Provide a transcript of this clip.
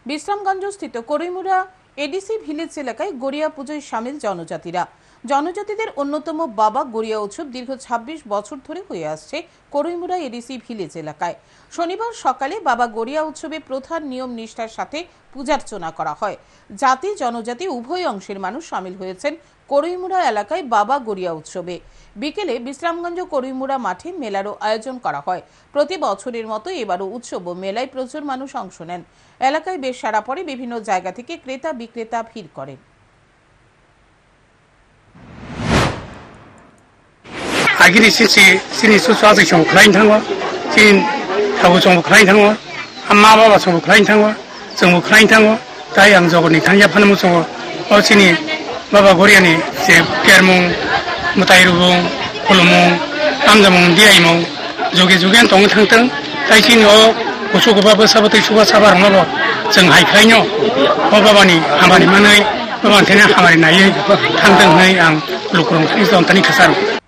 বিশ্রামগঞ্জস্থিত করিমুরা ADC village এলাকায় গড়িয়া পুজোয় সামিল জনজাতিরা। জনজাতিদের অন্যতম বাবা গড়িয়া উৎসব দীর্ঘ ২৬ বছর ধরে হয়ে আসছে করিমুরা এডিসি ভিলেজ এলাকায়। শনিবার সকালে বাবা গড়িয়া উৎসবে প্রধান নিয়ম নিষ্ঠার সাথে পূজার্চনা করা হয়। জাতি জনজাতি উভয় অংশের মানুষ সামিল হয়েছেন করিমুরা এলাকায় বাবা গড়িয়া উৎসবে। বিকেলে বিশ্রামগঞ্জ করিমুরা মাঠে মেলারও আয়োজন করা হয়। প্রতি বছরের মতো এবারও উৎসব ও মেলায় প্রচুর মানুষ অংশ নেন। এলাকায় বেশ সাড়া পড়ে, বিভিন্ন জায়গা থেকে ক্রেতা বিক্রেতা ভিড় করেন। 아기리 신이 수수하서 좀 클라인 탄 거, 진 하고 좀 클라인 탄 거, 엄마바바 좀 클라인 탄 거, 좀 클라인 탄 거, 다양적으로 니탄야 파는 무슨 거, 어찌니 바바 고리아니 제 피아르몽, 무타이루봉, 콜로몽, 남자몽, 디아이몽, 조개조개한 동탕등, 다이신 어 고추고바버 사버들 수가 사바랑 나보 정 하이카이뇨, 어바바니 하마니 만의, 어바한테는 하마니 나이 탕등의 양 루크롱 상이서 온다니 카사루.